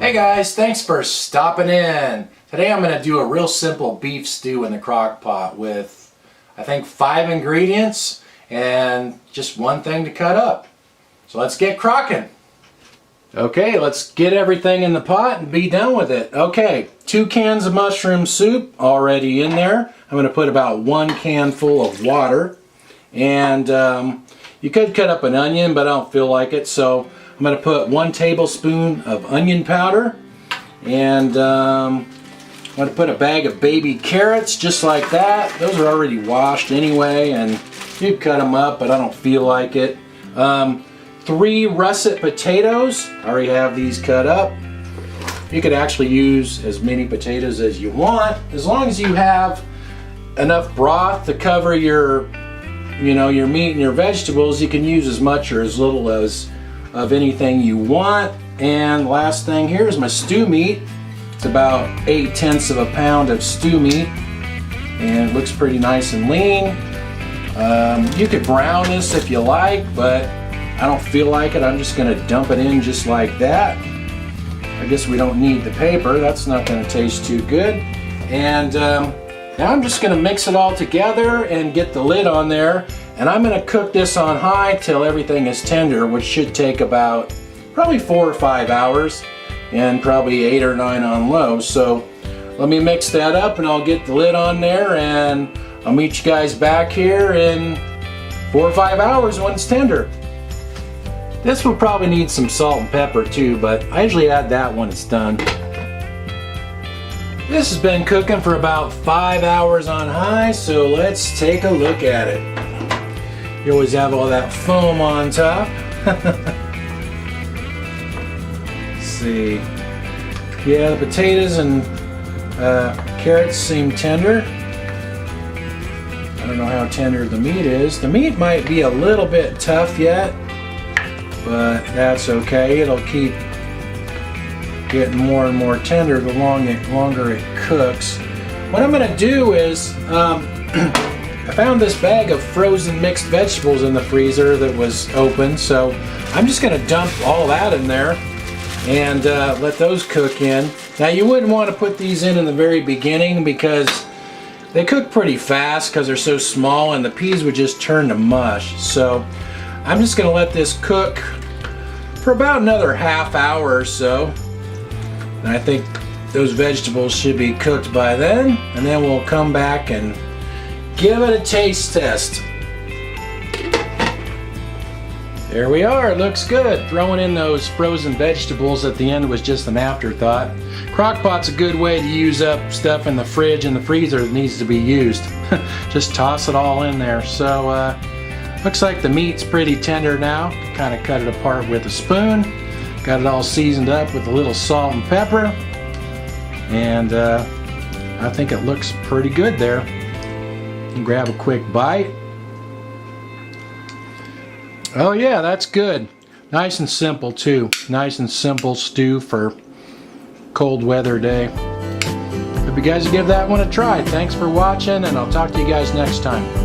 Hey guys, thanks for stopping in. Today I'm going to do a real simple beef stew in the crock pot with, I think, 5 ingredients and just one thing to cut up. So let's get crocking. Okay, let's get everything in the pot and be done with it. Okay, 2 cans of mushroom soup already in there. I'm going to put about 1 can full of water. And you could cut up an onion, but I don't feel like it. So I'm going to put 1 tablespoon of onion powder. And I'm going to put a bag of baby carrots just like that. Those are already washed anyway, and you cut them up, but I don't feel like it. 3 russet potatoes. I already have these cut up. You could actually use as many potatoes as you want, as long as you have enough broth to cover your meat and your vegetables. You can use as much or as little as of anything you want. And last thing here is my stew meat. It's about 8/10 of a pound of stew meat, and it looks pretty nice and lean. You could brown this if you like, but I don't feel like it. I'm just going to dump it in just like that. I guess we don't need the paper. That's not going to taste too good. And now I'm just going to mix it all together and get the lid on there. And I'm going to cook this on high till everything is tender, which should take about probably 4 or 5 hours, and probably 8 or 9 on low. So let me mix that up and I'll get the lid on there, and I'll meet you guys back here in 4 or 5 hours when it's tender. This will probably need some salt and pepper too, but I usually add that when it's done. This has been cooking for about 5 hours on high, so let's take a look at it. You always have all that foam on top. Let's see. Yeah, the potatoes and carrots seem tender. I don't know how tender the meat is. The meat might be a little bit tough yet, but that's okay. It'll keep getting more and more tender the longer it cooks. What I'm going to do is, I found this bag of frozen mixed vegetables in the freezer that was open, so I'm just going to dump all that in there and let those cook in. Now you wouldn't want to put these in the very beginning because they cook pretty fast because they're so small, and the peas would just turn to mush. So I'm just going to let this cook for about another half hour or so. And I think those vegetables should be cooked by then, and then we'll come back and give it a taste test. There we are, it looks good. Throwing in those frozen vegetables at the end was just an afterthought. Crock-pot's a good way to use up stuff in the fridge and the freezer that needs to be used. Just toss it all in there. So looks like the meat's pretty tender now. Kind of cut it apart with a spoon. Got it all seasoned up with a little salt and pepper. And I think it looks pretty good there. Grab a quick bite. Oh yeah, that's good. Nice and simple too. Nice and simple stew for cold weather day. Hope you guys give that one a try. Thanks for watching, and I'll talk to you guys next time.